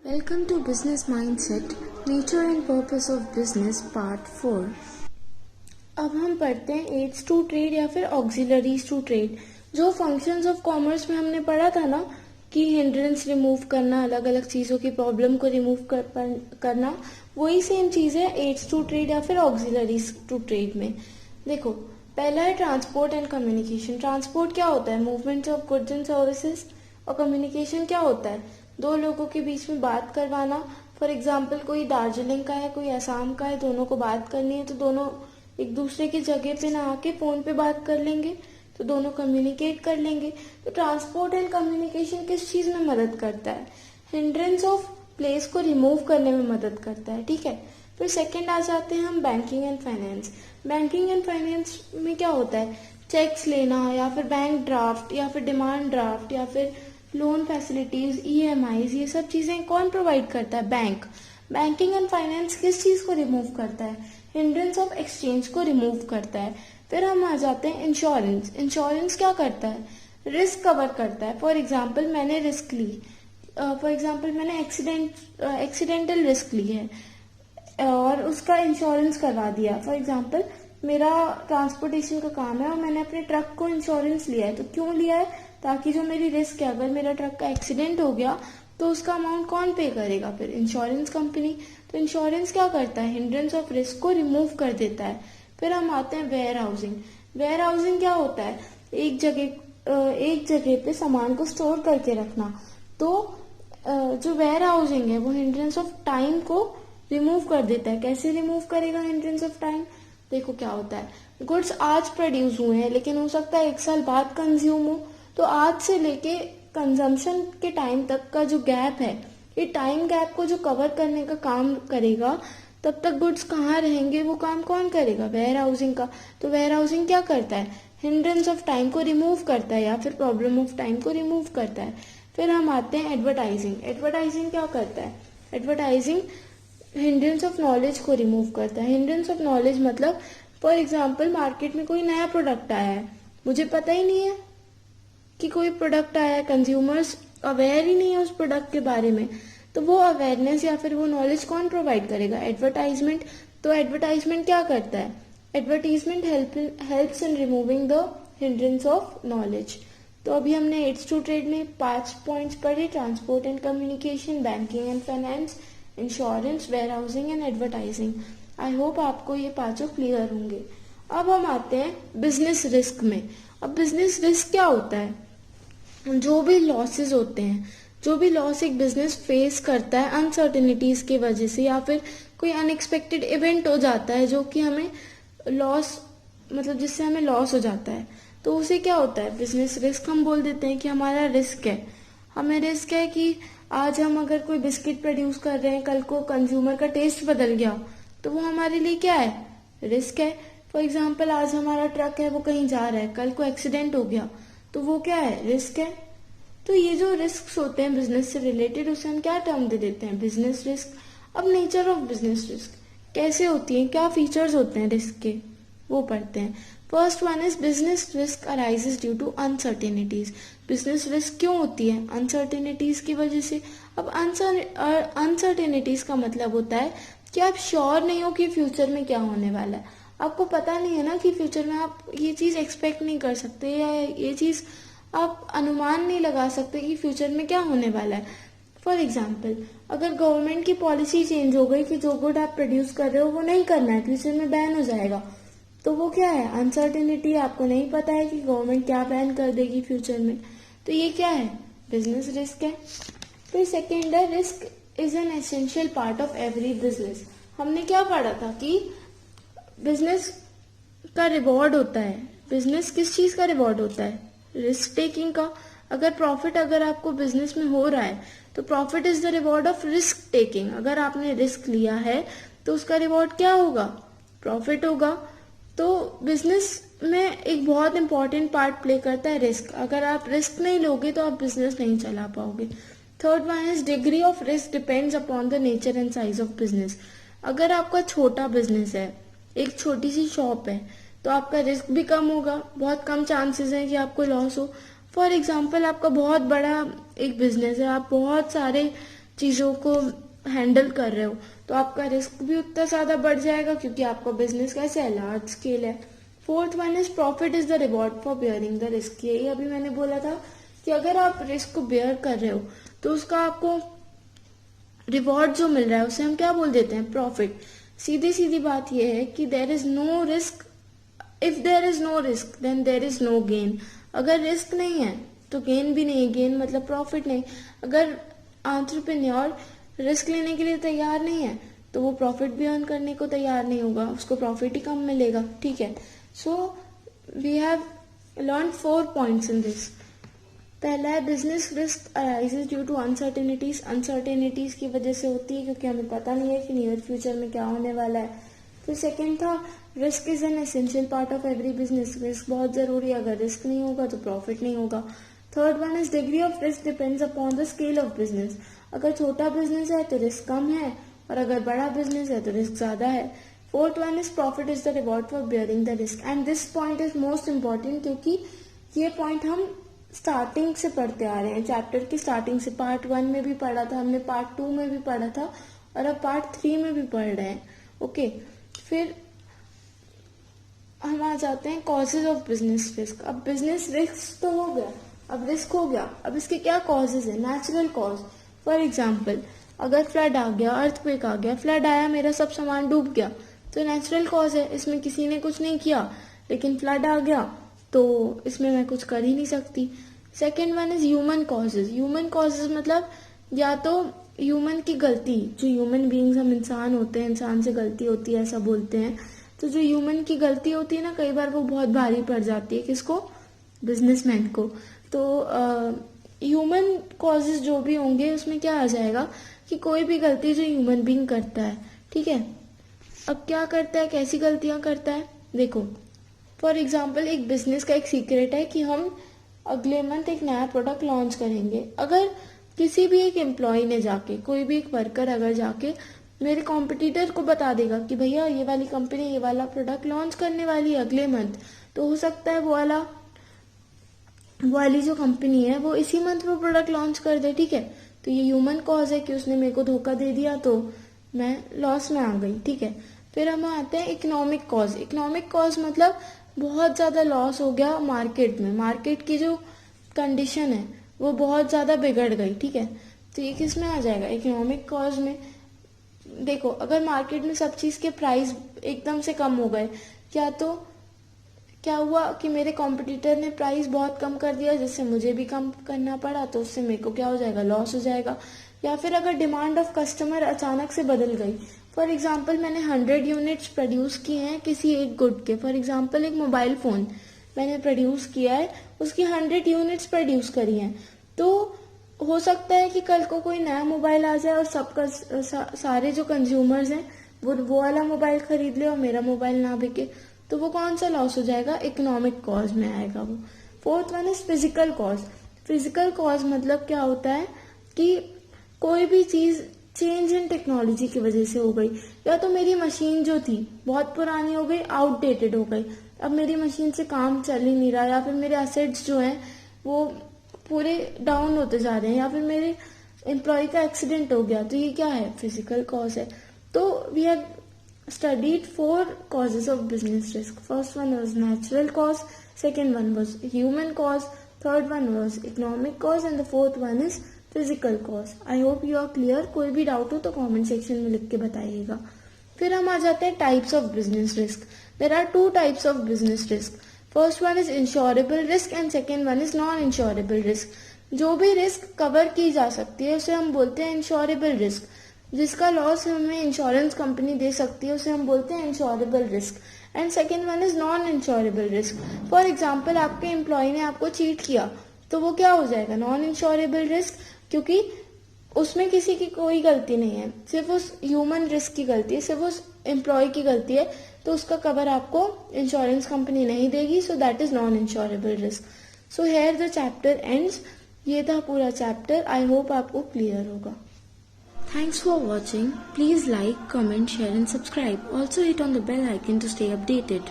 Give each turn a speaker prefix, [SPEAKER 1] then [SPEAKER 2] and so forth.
[SPEAKER 1] Welcome to Business Mindset, Nature and Purpose of Business Part 4। अब हम पढ़ते हैं एड्स टू ट्रेड या फिर ऑक्सिलरीज टू ट्रेड। जो फंक्शंस ऑफ कॉमर्स में हमने पढ़ा था ना कि हिंड्रेंस रिमूव करना, अलग अलग चीज़ों की प्रॉब्लम को रिमूव करना, वही सेम चीज़ है एड्स टू ट्रेड या फिर ऑक्सिलरीज टू ट्रेड में। देखो, पहला है ट्रांसपोर्ट एंड कम्युनिकेशन। ट्रांसपोर्ट क्या होता है? Movement of goods and services. और कम्युनिकेशन क्या होता है? दो लोगों के बीच में बात करवाना। फॉर एग्जाम्पल, कोई दार्जिलिंग का है, कोई असम का है, दोनों को बात करनी है तो दोनों एक दूसरे की जगह पे ना आके फोन पे बात कर लेंगे, तो दोनों कम्युनिकेट कर लेंगे। तो ट्रांसपोर्ट एंड कम्युनिकेशन किस चीज में मदद करता है? हिंड्रेंस ऑफ प्लेस को रिमूव करने में मदद करता है। ठीक है। फिर सेकंड आ जाते हैं हम banking and finance. Banking and finance में क्या होता है? चेक्स लेना या फिर बैंक ड्राफ्ट या फिर डिमांड ड्राफ्ट या फिर लोन फैसिलिटीज, ईएमआईज, ये सब चीजें कौन प्रोवाइड करता है? बैंक। बैंकिंग एंड फाइनेंस किस चीज को रिमूव करता है? हिंड्रेंस ऑफ एक्सचेंज को रिमूव करता है। फिर हम आ जाते हैं इंश्योरेंस। इंश्योरेंस क्या करता है? रिस्क कवर करता है। फॉर एग्जाम्पल, मैंने रिस्क ली, मैंने एक्सीडेंटल रिस्क ली है और उसका इंश्योरेंस करवा दिया। फॉर एग्जाम्पल, मेरा ट्रांसपोर्टेशन का काम है और मैंने अपने ट्रक को इंश्योरेंस लिया है। तो क्यों लिया है? ताकि जो मेरी रिस्क है, अगर मेरा ट्रक का एक्सीडेंट हो गया तो उसका अमाउंट कौन पे करेगा? फिर इंश्योरेंस कंपनी। तो इंश्योरेंस क्या करता है? हिंड्रेंस ऑफ रिस्क को रिमूव कर देता है। फिर हम आते हैं वेयर हाउसिंग। वेयर हाउसिंग क्या होता है? एक जगह पे सामान को स्टोर करके रखना। तो जो वेयर हाउसिंग है वो हिंड्रेंस ऑफ टाइम को रिमूव कर देता है। कैसे रिमूव करेगा हिंड्रेंस ऑफ टाइम? देखो क्या होता है, गुड्स आज प्रोड्यूस हुए हैं लेकिन हो सकता है 1 साल बाद कंज्यूम हो। तो आज से लेके कंजम्पशन के टाइम तक का जो गैप है, ये टाइम गैप को जो कवर करने का काम करेगा। तब तक गुड्स कहाँ रहेंगे, वो काम कौन करेगा? वेयर हाउसिंग का। तो वेयर हाउसिंग क्या करता है? हिंड्रेंस ऑफ टाइम को रिमूव करता है या फिर प्रॉब्लम ऑफ टाइम को रिमूव करता है। फिर हम आते हैं एडवर्टाइजिंग। एडवर्टाइजिंग क्या करता है? एडवर्टाइजिंग हिंड्रेंस ऑफ नॉलेज को रिमूव करता है। हिंड्रेंस ऑफ नॉलेज मतलब, फॉर एग्जाम्पल, मार्केट में कोई नया प्रोडक्ट आया है, मुझे पता ही नहीं है कि कोई प्रोडक्ट आया है, कंज्यूमर्स अवेयर ही नहीं है उस प्रोडक्ट के बारे में, तो वो अवेयरनेस या फिर वो नॉलेज कौन प्रोवाइड करेगा? एडवर्टाइजमेंट। तो एडवर्टाइजमेंट क्या करता है? Advertisement helps in removing the hindrance of knowledge. तो अभी हमने एड्स टू ट्रेड में 5 पॉइंट्स पढ़े: transport and communication, banking and finance, insurance, warehousing and advertising. I hope आपको ये 5 क्लियर होंगे। अब हम आते हैं बिजनेस रिस्क में। अब बिजनेस रिस्क क्या होता है? जो भी लॉसेस होते हैं, जो भी लॉस एक बिजनेस फेस करता है अनसर्टेनिटीज की वजह से, या फिर कोई अनएक्सपेक्टेड इवेंट हो जाता है जो कि हमें लॉस, मतलब जिससे हमें लॉस हो जाता है, तो उसे क्या होता है? बिजनेस रिस्क हम बोल देते हैं कि हमारा रिस्क है। हमें रिस्क है कि आज हम अगर कोई बिस्किट प्रोड्यूस कर रहे हैं, कल को कंज्यूमर का टेस्ट बदल गया, तो वो हमारे लिए क्या है? रिस्क है। फॉर एग्जाम्पल, आज हमारा ट्रक है वो कहीं जा रहा है, कल को एक्सीडेंट हो गया, तो वो क्या है? रिस्क है। तो ये जो रिस्क होते हैं बिजनेस से रिलेटेड, उसे हम क्या टर्म दे देते हैं? Business risk. अब नेचर ऑफ बिजनेस रिस्क कैसे होती है, क्या फीचर्स होते हैं रिस्क के, वो पढ़ते हैं। First one is business risk arises due to uncertainties. Business risk क्यों होती है? अनसर्टेनिटीज की वजह से। अब अनसर्टेनिटीज का मतलब होता है कि आप श्योर नहीं हो कि फ्यूचर में क्या होने वाला है। आपको पता नहीं है ना कि फ्यूचर में आप ये चीज एक्सपेक्ट नहीं कर सकते, या ये चीज आप अनुमान नहीं लगा सकते कि फ्यूचर में क्या होने वाला है। फॉर एग्जाम्पल, अगर गवर्नमेंट की पॉलिसी चेंज हो गई कि जो गुड आप प्रोड्यूस कर रहे हो वो नहीं करना है, फ्यूचर में बैन हो जाएगा, तो वो क्या है? अनसर्टेनिटी। आपको नहीं पता है कि गवर्नमेंट क्या बैन कर देगी फ्यूचर में, तो ये क्या है? बिजनेस रिस्क है। फिर सेकेंड है risk is an essential part of every business. हमने क्या पढ़ा था कि बिजनेस का रिवॉर्ड होता है। बिजनेस किस चीज का रिवॉर्ड होता है? रिस्क टेकिंग का। अगर आपको बिजनेस में हो रहा है तो profit is the reward of risk taking. अगर आपने रिस्क लिया है तो उसका रिवॉर्ड क्या होगा? प्रॉफिट होगा। तो बिजनेस में एक बहुत इंपॉर्टेंट पार्ट प्ले करता है रिस्क। अगर आप रिस्क नहीं लोगे तो आप बिजनेस नहीं चला पाओगे। Third one is degree of risk depends upon the nature and size of business. अगर आपका छोटा बिजनेस है, एक छोटी सी शॉप है, तो आपका रिस्क भी कम होगा, बहुत कम चांसेस हैं कि आपको लॉस हो। फॉर एग्जाम्पल, आपका बहुत बड़ा एक बिजनेस है, आप बहुत सारे चीज़ों को हैंडल कर रहे हो तो आपका रिस्क भी उतना ज़्यादा बढ़ जाएगा, क्योंकि आपका बिजनेस कैसे है, लार्ज स्केल है। Fourth one is profit is the reward for bearing the risk. यही अभी मैंने बोला था कि अगर आप रिस्क को बेयर कर रहे हो तो उसका आपको रिवॉर्ड जो मिल रहा है उसे हम क्या बोल देते हैं, प्रॉफिट। सीधी सीधी बात यह है कि there is no risk, if there is no risk then there is no gain. अगर रिस्क नहीं है तो गेन भी नहीं है, गेन मतलब प्रॉफिट नहीं। अगर एंटरप्रेन्योर रिस्क लेने के लिए तैयार नहीं है तो वो प्रॉफिट भी अर्न करने को तैयार नहीं होगा, उसको प्रॉफिट ही कम मिलेगा, ठीक है। So we have learn 4 points in this. पहला है business risk arises due to uncertainties. Uncertainties की वजह से होती है क्योंकि हमें पता नहीं है कि नियर फ्यूचर में क्या होने वाला है। फिर सेकेंड था risk is an essential part of every business. Risk बहुत जरूरी है, अगर रिस्क नहीं होगा तो प्रॉफिट नहीं होगा। Third one is degree of risk depends upon the scale of business. अगर छोटा बिजनेस है तो रिस्क कम है और अगर बड़ा बिजनेस है तो रिस्क ज्यादा है। Fourth one is profit is the reward for bearing the risk. And this point is most important क्योंकि ये पॉइंट हम स्टार्टिंग से पढ़ते आ रहे हैं, चैप्टर की स्टार्टिंग से। पार्ट 1 में भी पढ़ा था हमने, पार्ट 2 में भी पढ़ा था और अब पार्ट 3 में भी पढ़ रहे हैं, ओके। फिर हम आ जाते हैं कॉजेज ऑफ बिजनेस रिस्क। अब बिजनेस रिस्क तो हो गया, अब रिस्क हो गया, अब इसके क्या कॉजेज है, नेचुरल कॉज। फॉर एग्जाम्पल अगर फ्लड आ गया, अर्थक्वेक आ गया, फ्लड आया, मेरा सब सामान डूब गया, तो नेचुरल कॉज है, इसमें किसी ने कुछ नहीं किया, लेकिन फ्लड आ गया तो इसमें मैं कुछ कर ही नहीं सकती। Second one is human causes. Human causes मतलब या तो ह्यूमन की गलती, जो ह्यूमन बीइंग्स हम इंसान होते हैं, इंसान से गलती होती है ऐसा बोलते हैं, तो जो ह्यूमन की गलती होती है ना, कई बार वो बहुत भारी पड़ जाती है, किसको, बिजनेसमैन को। तो ह्यूमन कॉजेज जो भी होंगे उसमें क्या आ जाएगा कि कोई भी गलती जो ह्यूमन बीइंग करता है, ठीक है। अब क्या करता है, कैसी गलतियां करता है, देखो फॉर एग्जाम्पल एक बिजनेस का एक सीक्रेट है कि हम अगले मंथ एक नया प्रोडक्ट लॉन्च करेंगे। अगर किसी भी एक एम्प्लॉय ने जाके, कोई भी एक वर्कर अगर जाके मेरे कॉम्पिटिटर को बता देगा कि भैया ये वाली कंपनी ये वाला प्रोडक्ट लॉन्च करने वाली है अगले मंथ, तो हो सकता है वो वाली जो कंपनी है वो इसी मंथ वो प्रोडक्ट लॉन्च कर दे, ठीक है। तो ये ह्यूमन कॉज है कि उसने मेरे को धोखा दे दिया तो मैं लॉस में आ गई, ठीक है। फिर हम आते हैं इकोनॉमिक कॉज। इकोनॉमिक कॉज मतलब बहुत ज्यादा लॉस हो गया मार्केट में, मार्केट की जो कंडीशन है वो बहुत ज्यादा बिगड़ गई, ठीक है। तो ये किस में आ जाएगा, इकोनॉमिक कॉज में। देखो अगर मार्केट में सब चीज के प्राइस एकदम से कम हो गए, या तो क्या हुआ कि मेरे कॉम्पिटिटर ने प्राइस बहुत कम कर दिया जिससे मुझे भी कम करना पड़ा, तो उससे मेरे को क्या हो जाएगा, लॉस हो जाएगा। या फिर अगर डिमांड ऑफ कस्टमर अचानक से बदल गई, फॉर एग्जाम्पल मैंने 100 यूनिट्स प्रोड्यूस किए हैं किसी एक गुड के, फॉर एग्जाम्पल एक मोबाइल फोन मैंने प्रोड्यूस किया है, उसकी 100 यूनिट्स प्रोड्यूस करी हैं, तो हो सकता है कि कल को कोई नया मोबाइल आ जाए और सबका सारे जो कंज्यूमर्स हैं वो वाला मोबाइल खरीद ले और मेरा मोबाइल ना बिके, तो वो कौन सा लॉस हो जाएगा, इकोनॉमिक कॉज में आएगा वो। Fourth one is physical cause. Physical cause मतलब क्या होता है कि कोई भी चीज चेंज इन टेक्नोलॉजी की वजह से हो गई, या तो मेरी मशीन जो थी बहुत पुरानी हो गई, आउटडेटेड हो गई, अब मेरी मशीन से काम चल ही नहीं रहा, या फिर मेरे एसेट्स जो हैं वो पूरे डाउन होते जा रहे हैं, या फिर मेरे एम्प्लॉय का एक्सीडेंट हो गया, तो ये क्या है, फिजिकल कॉज है। तो we have studied 4 causes of business risk. First one was natural cause, second one was human cause, third one was economic cause and the fourth one is physical cause. I hope you are clear. कोई भी doubt हो तो comment section में लिख के बताइएगा। फिर हम आ जाते हैं types of business risk. There are 2 types of business risk. First one is insurable risk and second one is non-insurable risk. जो भी रिस्क कवर की जा सकती है उसे हम बोलते हैं इंश्योरेबल रिस्क। जिसका लॉस हमें इंश्योरेंस कंपनी दे सकती है उसे हम बोलते हैं insurable risk. And second one is non insurable risk. For example आपके एम्प्लॉय ने आपको चीट किया तो वो क्या हो जाएगा, नॉन इंश्योरेबल रिस्क, क्योंकि उसमें किसी की कोई गलती नहीं है, सिर्फ उस ह्यूमन रिस्क की गलती है, सिर्फ उस एम्प्लॉय की गलती है, तो उसका कवर आपको इंश्योरेंस कंपनी नहीं देगी, so that is non insurable risk. So here the chapter ends. ये था पूरा चैप्टर। आई होप आपको क्लियर होगा। Thanks for watching. Please like, comment, share and subscribe. Also hit on the bell icon to stay updated.